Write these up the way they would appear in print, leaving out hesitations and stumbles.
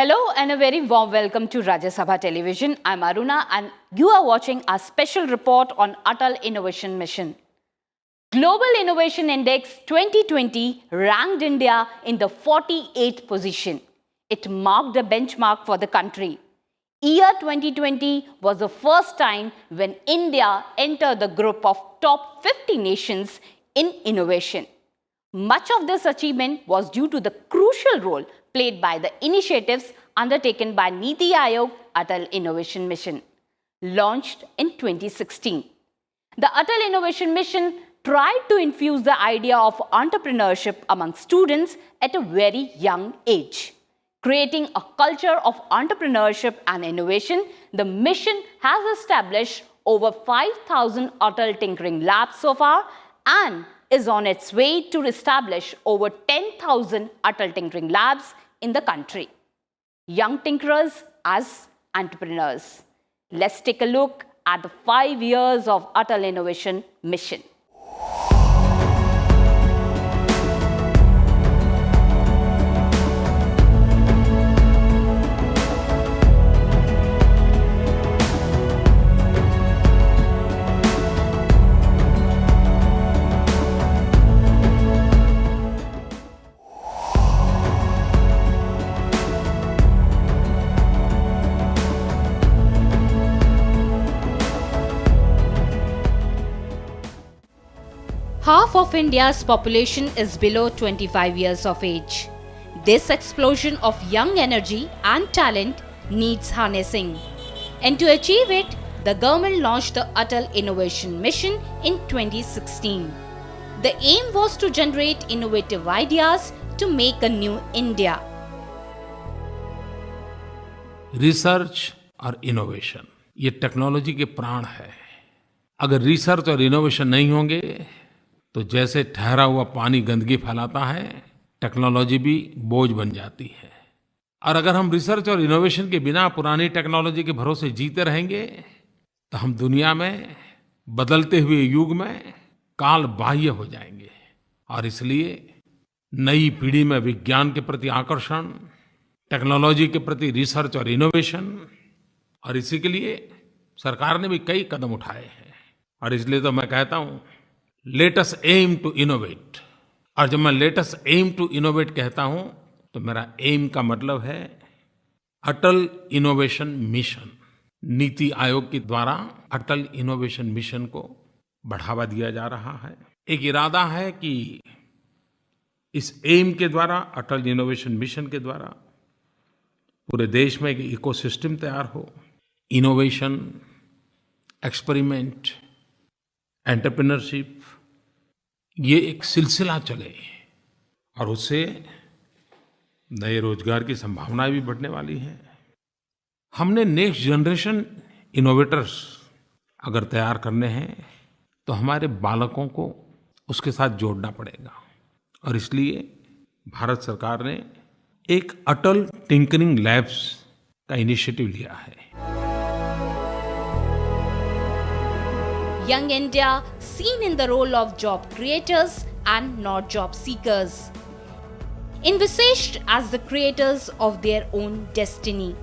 Hello and a very warm welcome to Rajya Sabha Television. I'm Aruna and you are watching our special report on Atal Innovation Mission. Global Innovation Index 2020 ranked India in the 48th position. It marked a benchmark for the country. Year 2020 was the first time when India entered the group of top 50 nations in innovation. Much of this achievement was due to the crucial role played by the initiatives undertaken by Niti Aayog Atal Innovation Mission, launched in 2016. The Atal Innovation Mission tried to infuse the idea of entrepreneurship among students at a very young age. Creating a culture of entrepreneurship and innovation, the mission has established over 5,000 Atal Tinkering Labs so far and is on its way to establish over 10,000 Atal Tinkering Labs in the country. Young tinkerers as entrepreneurs. Let's take a look at the 5 years of Atal Innovation Mission. Half of India's population is below 25 years of age. This explosion of young energy and talent needs harnessing. And to achieve it, the government launched the Atal Innovation Mission in 2016. The aim was to generate innovative ideas to make a new India. Research और innovation ये technology के प्राण है। अगर research और innovation नहीं होंगे तो जैसे ठहरा हुआ पानी गंदगी फैलाता है, टेक्नोलॉजी भी बोझ बन जाती है। और अगर हम रिसर्च और इनोवेशन के बिना पुरानी टेक्नोलॉजी के भरोसे जीते रहेंगे तो हम दुनिया में बदलते हुए युग में काल बाह्य हो जाएंगे। और इसलिए नई पीढ़ी में विज्ञान के प्रति आकर्षण, टेक्नोलॉजी के प्रति रिसर्च और इनोवेशन, और इसी के लिए सरकार ने भी कई कदम उठाए हैं। और इसलिए तो मैं कहता हूँ, let us aim to innovate. और जब मैं let us aim to innovate कहता हूँ तो मेरा एम का मतलब है अटल इनोवेशन मिशन। नीति आयोग के द्वारा अटल इनोवेशन मिशन को बढ़ावा दिया जा रहा है। एक इरादा है कि इस एम के द्वारा, अटल इनोवेशन मिशन के द्वारा पूरे देश में एक इकोसिस्टम तैयार हो। इनोवेशन, एक्सपेरिमेंट, एंटरप्रेन्योरशिप, ये एक सिलसिला चले और उससे नए रोजगार की संभावनाएं भी बढ़ने वाली हैं। हमने नेक्स्ट जनरेशन इनोवेटर्स अगर तैयार करने हैं तो हमारे बालकों को उसके साथ जोड़ना पड़ेगा। और इसलिए भारत सरकार ने एक अटल टिंकरिंग लैब्स का इनिशिएटिव लिया है। Young India seen in the role of job creators and not job seekers, envisaged as the creators of their own destiny.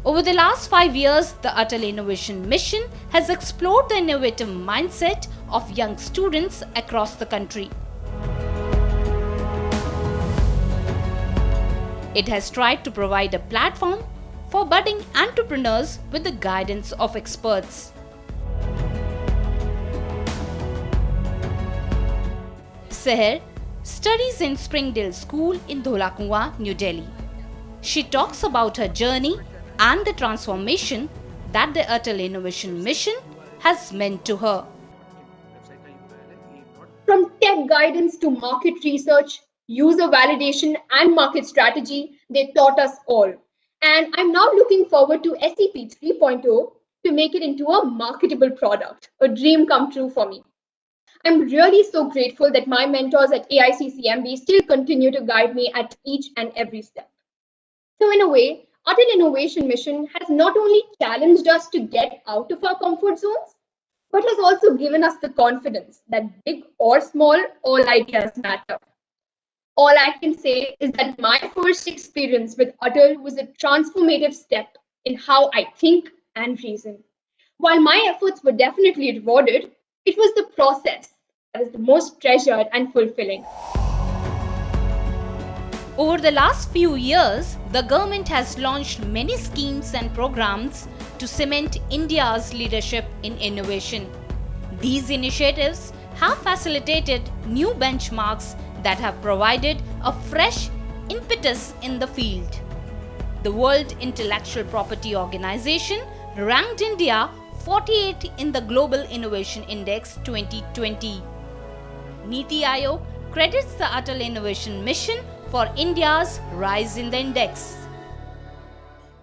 Over the last 5 years, the Atal Innovation Mission has explored the innovative mindset of young students across the country. It has tried to provide a platform for budding entrepreneurs with the guidance of experts. Seher studies in Springdale School in Dholakua, New Delhi. She talks about her journey and the transformation that the Atal Innovation Mission has meant to her. From tech guidance to market research, user validation, and market strategy, they taught us all. And I'm now looking forward to SEP 3.0 to make it into a marketable product, a dream come true for me. I'm really so grateful that my mentors at AICCMB still continue to guide me at each and every step. So in a way, Atal Innovation Mission has not only challenged us to get out of our comfort zones, but has also given us the confidence that big or small, all ideas matter. All I can say is that my first experience with Atal was a transformative step in how I think and reason. While my efforts were definitely rewarded, it was the process that is the most treasured and fulfilling. Over the last few years, the government has launched many schemes and programs to cement India's leadership in innovation. These initiatives have facilitated new benchmarks that have provided a fresh impetus in the field. The World Intellectual Property Organization ranked India 48 in the Global Innovation Index 2020. Niti Aayog credits the Atal Innovation Mission for India's rise in the index.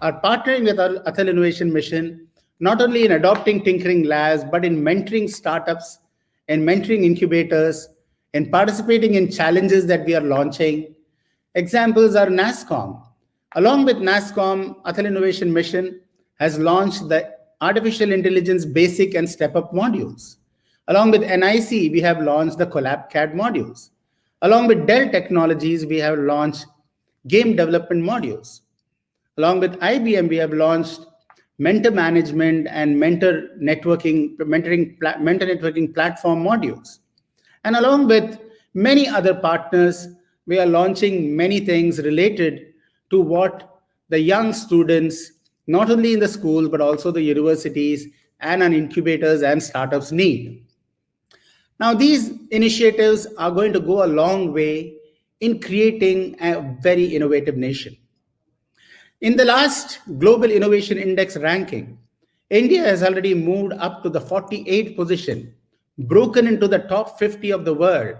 Are partnering with our Atal Innovation Mission not only in adopting tinkering labs, but in mentoring startups and mentoring incubators and participating in challenges that we are launching. Examples are NASSCOM. Along with NASSCOM, Atal Innovation Mission has launched the Artificial Intelligence Basic and Step Up modules. Along with NIC, we have launched the Collab CAD modules. Along with Dell Technologies, we have launched game development modules. Along with IBM, we have launched mentor management and mentor networking platform modules. And along with many other partners, we are launching many things related to what the young students, not only in the schools, but also the universities and our incubators and startups need. Now, these initiatives are going to go a long way in creating a very innovative nation. In the last Global Innovation Index ranking, India has already moved up to the 48th position, broken into the top 50 of the world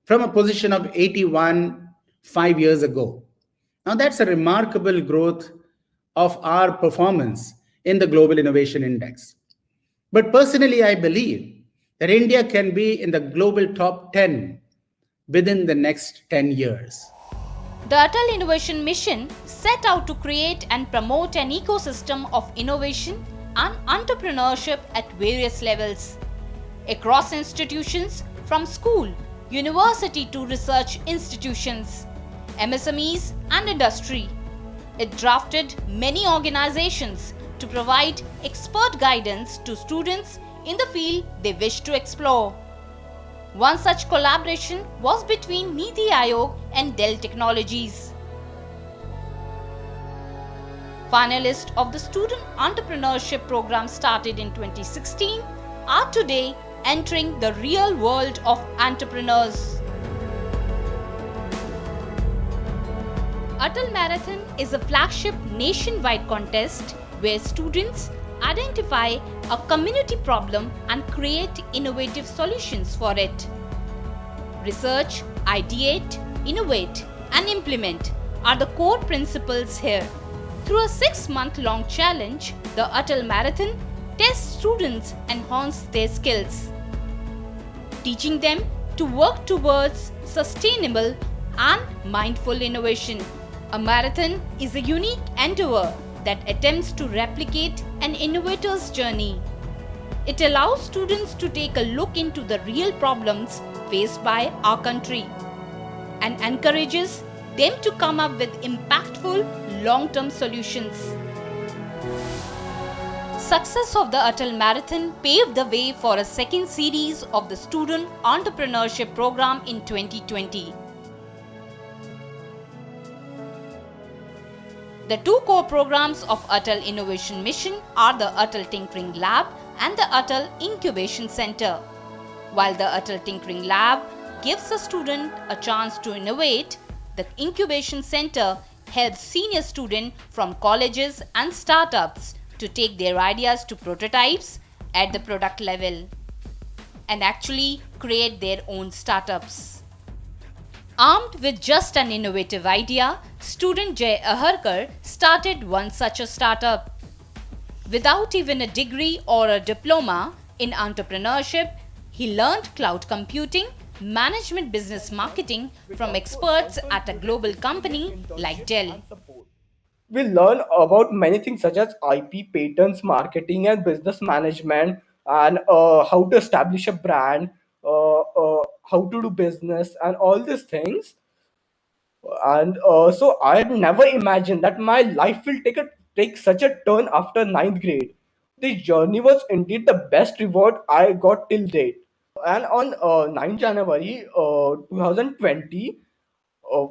from a position of 81 5 years ago. Now, that's a remarkable growth of our performance in the Global Innovation Index. But personally, I believe that India can be in the global top 10 within the next 10 years. The Atal Innovation Mission set out to create and promote an ecosystem of innovation and entrepreneurship at various levels, across institutions from school, university to research institutions, MSMEs and industry. It drafted many organizations to provide expert guidance to students in the field they wish to explore. One such collaboration was between Niti Aayog and Dell Technologies. Finalists of the Student Entrepreneurship Program started in 2016 are today entering the real world of entrepreneurs. Atal Marathon is a flagship nationwide contest where students identify a community problem and create innovative solutions for it. Research, ideate, innovate, and implement are the core principles here. Through a 6-month-long challenge, the Atal Marathon tests students and hones their skills, teaching them to work towards sustainable and mindful innovation. A marathon is a unique endeavor that attempts to replicate an innovator's journey. It allows students to take a look into the real problems faced by our country and encourages them to come up with impactful long-term solutions. Success of the Atal Marathon paved the way for a second series of the Student Entrepreneurship Program in 2020. The two core programs of Atal Innovation Mission are the Atal Tinkering Lab and the Atal Incubation Center. While the Atal Tinkering Lab gives a student a chance to innovate, the Incubation Center helps senior students from colleges and startups to take their ideas to prototypes at the product level and actually create their own startups. Armed with just an innovative idea, student Jay Aharkar started one such a startup. Without even a degree or a diploma in entrepreneurship, he learned cloud computing, management business marketing from experts at a global company like Dell. We learn about many things such as IP, patents, marketing, and business management, and how to establish a brand, how to do business, and all these things. And so I had never imagined that my life will take such a turn after ninth grade. This journey was indeed the best reward I got till date. And on 9 January 2020, uh,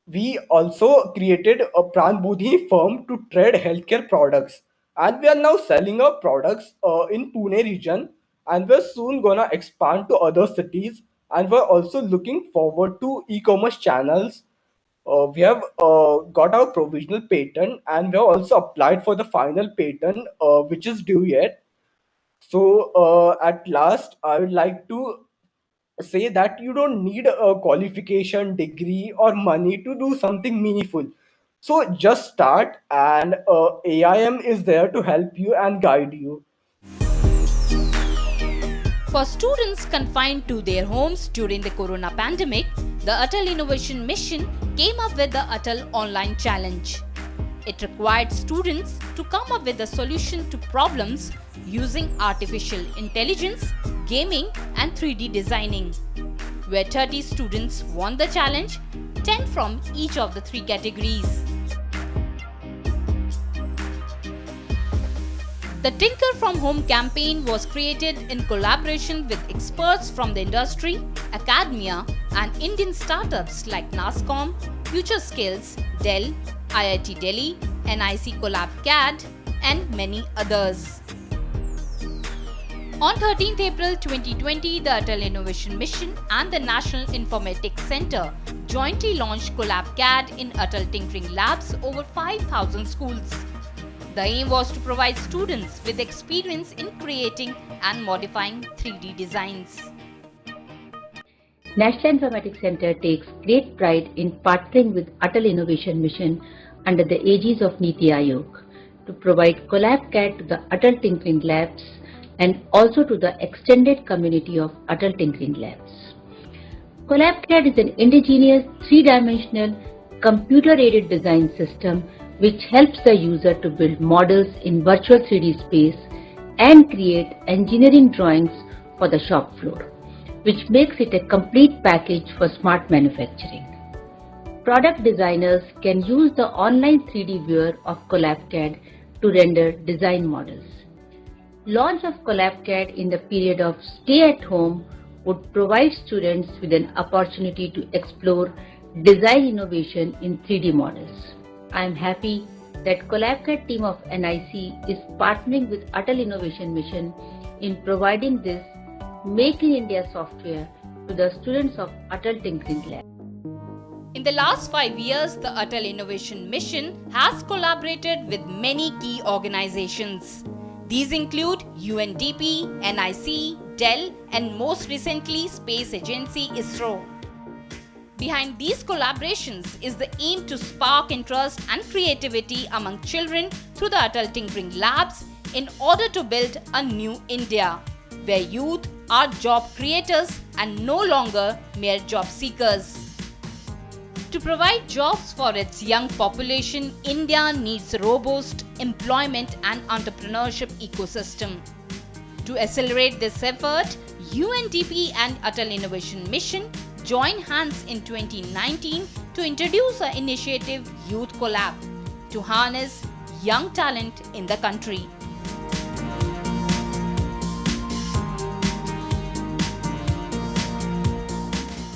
we also created a Pranbudhi firm to trade healthcare products, and we are now selling our products in Pune region, and we're soon gonna expand to other cities, and we're also looking forward to e-commerce channels. We have got our provisional patent, and we have also applied for the final patent, which is due yet. So at last, I would like to say that you don't need a qualification, degree, or money to do something meaningful. So just start, and AIM is there to help you and guide you. For students confined to their homes during the corona pandemic, the Atal Innovation Mission came up with the Atal Online Challenge. It required students to come up with a solution to problems using artificial intelligence, gaming, and 3D designing. Where 30 students won the challenge, 10 from each of the three categories. The Tinker from Home campaign was created in collaboration with experts from the industry, academia, and Indian startups like NASSCOM, Future Skills, Dell, IIT Delhi, NIC Collab CAD, and many others. On 13th April 2020, the Atal Innovation Mission and the National Informatics Center jointly launched Collab CAD in Atal Tinkering Labs over 5,000 schools. The aim was to provide students with experience in creating and modifying 3D designs. National Informatics Center takes great pride in partnering with Atal Innovation Mission under the aegis of Niti Aayog to provide CollabCAD to the Atal Tinkering Labs and also to the extended community of Atal Tinkering Labs. CollabCAD is an indigenous three-dimensional computer-aided design system which helps the user to build models in virtual 3D space and create engineering drawings for the shop floor, which makes it a complete package for smart manufacturing. Product designers can use the online 3D viewer of CollabCAD to render design models. Launch of CollabCAD in the period of stay at home would provide students with an opportunity to explore design innovation in 3D models. I am happy that CollabCAD team of NIC is partnering with Atal Innovation Mission in providing this Make in India software to the students of Atal Tinkering Lab. In the last 5 years, the Atal Innovation Mission has collaborated with many key organizations. These include UNDP, NIC, Dell, and most recently Space Agency ISRO. Behind these collaborations is the aim to spark interest and creativity among children through the Atal Tinkering Labs in order to build a new India, where youth are job creators and no longer mere job seekers. To provide jobs for its young population, India needs a robust employment and entrepreneurship ecosystem. To accelerate this effort, UNDP and Atal Innovation Mission joined hands in 2019 to introduce an initiative, Youth Collab, to harness young talent in the country.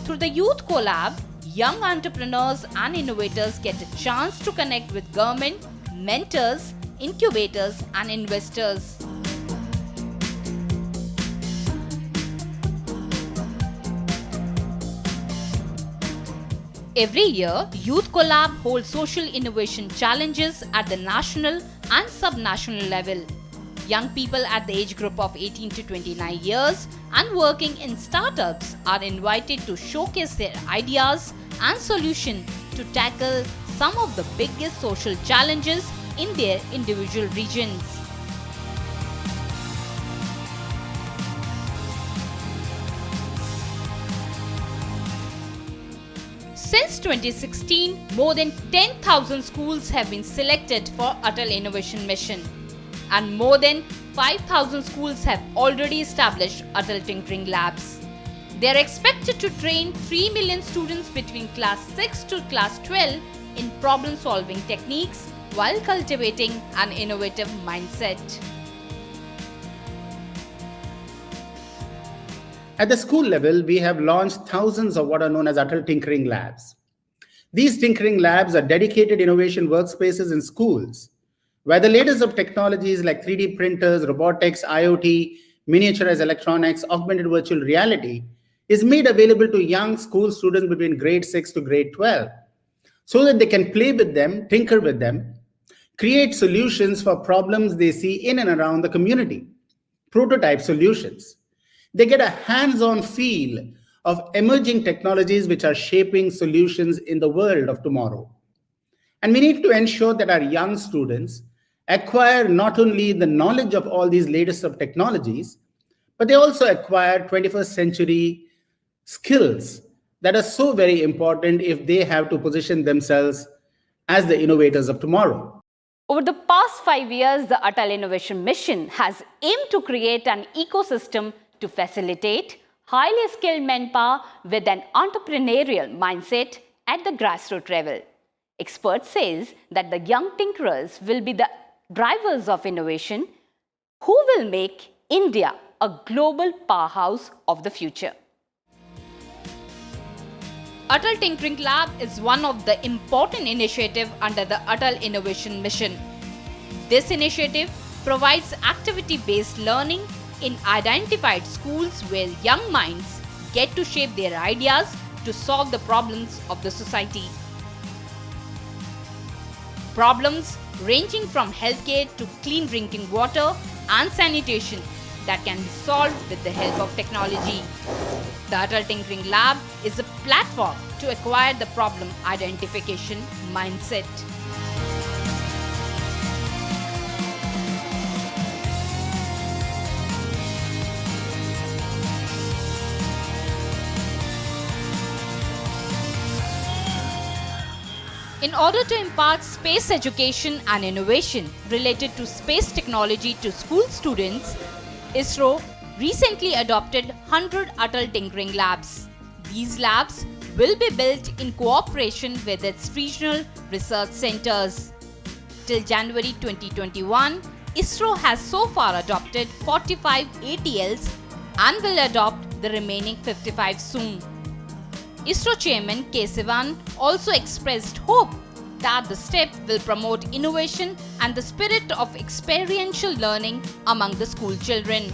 Through the Youth Collab, young entrepreneurs and innovators get a chance to connect with government, mentors, incubators, and investors. Every year, Youth Collab holds social innovation challenges at the national and sub-national level. Young people at the age group of 18 to 29 years and working in startups are invited to showcase their ideas and solutions to tackle some of the biggest social challenges in their individual regions. Since 2016, more than 10,000 schools have been selected for Atal Innovation Mission, and more than 5,000 schools have already established Atal Tinkering Labs. They are expected to train 3 million students between class 6 to class 12 in problem-solving techniques while cultivating an innovative mindset. At the school level, we have launched thousands of what are known as Atal Tinkering Labs. These tinkering labs are dedicated innovation workspaces in schools, where the latest of technologies like 3D printers, robotics, IoT, miniaturized electronics, augmented virtual reality is made available to young school students between grade 6 to grade 12, so that they can play with them, tinker with them, create solutions for problems they see in and around the community, prototype solutions. They get a hands-on feel of emerging technologies which are shaping solutions in the world of tomorrow. And we need to ensure that our young students acquire not only the knowledge of all these latest of technologies, but they also acquire 21st century skills that are so very important if they have to position themselves as the innovators of tomorrow. Over the past 5 years, the Atal Innovation Mission has aimed to create an ecosystem to facilitate highly skilled manpower with an entrepreneurial mindset at the grassroots level. Experts say that the young tinkerers will be the drivers of innovation who will make India a global powerhouse of the future. Atal Tinkering Lab is one of the important initiatives under the Atal Innovation Mission. This initiative provides activity-based learning in identified schools where young minds get to shape their ideas to solve the problems of the society. Problems ranging from healthcare to clean drinking water and sanitation that can be solved with the help of technology. The Atal Tinkering Lab is a platform to acquire the problem identification mindset. In order to impart space education and innovation related to space technology to school students, ISRO recently adopted 100 Atal Tinkering Labs. These labs will be built in cooperation with its regional research centers. Till January 2021, ISRO has so far adopted 45 ATLs and will adopt the remaining 55 soon. ISRO Chairman K. Sivan also expressed hope that the step will promote innovation and the spirit of experiential learning among the school children.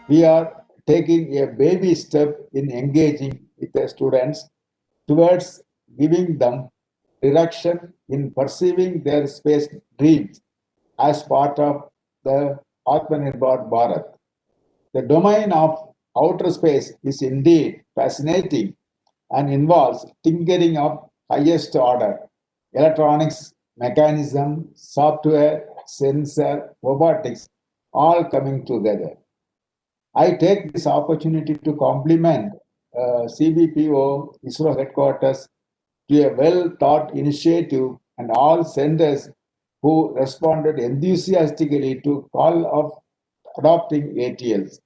We are taking a baby step in engaging with the students towards giving them direction in perceiving their space dreams as part of the Atmanirbhar Bharat. The domain of outer space is indeed fascinating and involves tinkering of highest order, electronics, mechanism, software, sensor, robotics, all coming together. I take this opportunity to compliment CBPO, ISRO headquarters, to a well-thought initiative and all centers who responded enthusiastically to call of adopting ATLs.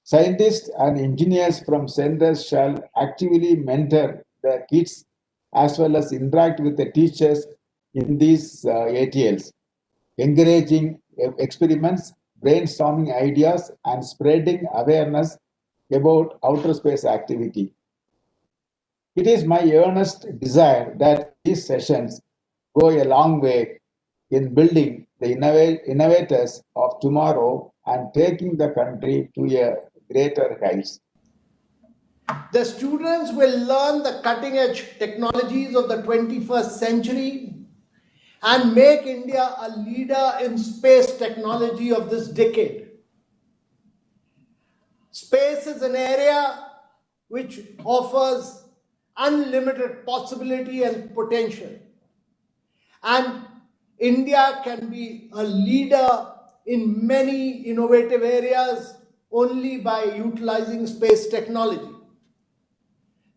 Scientists and engineers from centers shall actively mentor the kids as well as interact with the teachers in these ATLs, encouraging experiments, brainstorming ideas, and spreading awareness about outer space activity. It is my earnest desire that these sessions go a long way in building the innovators of tomorrow and taking the country to a greater heights. The students will learn the cutting-edge technologies of the 21st century and make India a leader in space technology of this decade. Space is an area which offers unlimited possibility and potential. And India can be a leader in many innovative areas only by utilizing space technology.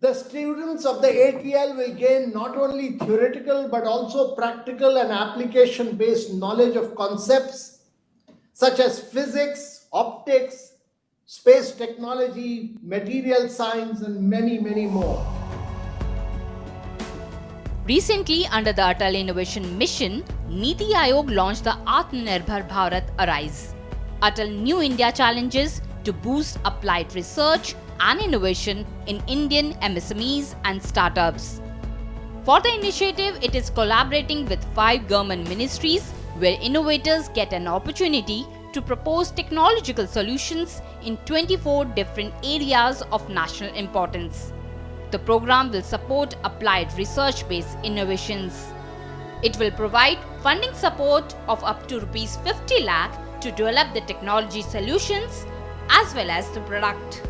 The students of the ATL will gain not only theoretical but also practical and application-based knowledge of concepts such as physics, optics, space technology, material science, and many, many more. Recently, under the Atal Innovation Mission, Niti Aayog launched the Atmanirbhar Bharat Arise, Atal New India Challenges to boost applied research and innovation in Indian MSMEs and startups. For the initiative, it is collaborating with 5 government ministries where innovators get an opportunity to propose technological solutions in 24 different areas of national importance. The program will support applied research-based innovations. It will provide funding support of up to Rs 50 lakh to develop the technology solutions as well as the product.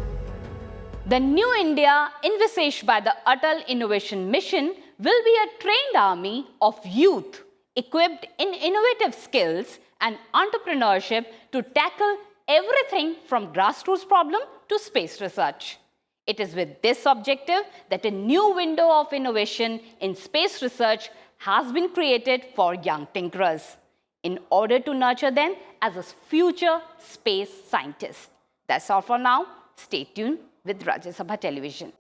The new India envisaged by the Atal Innovation Mission will be a trained army of youth equipped in innovative skills and entrepreneurship to tackle everything from grassroots problem to space research. It is with this objective that a new window of innovation in space research has been created for young tinkerers in order to nurture them as a future space scientist. That's all for now. Stay tuned with Rajya Sabha Television.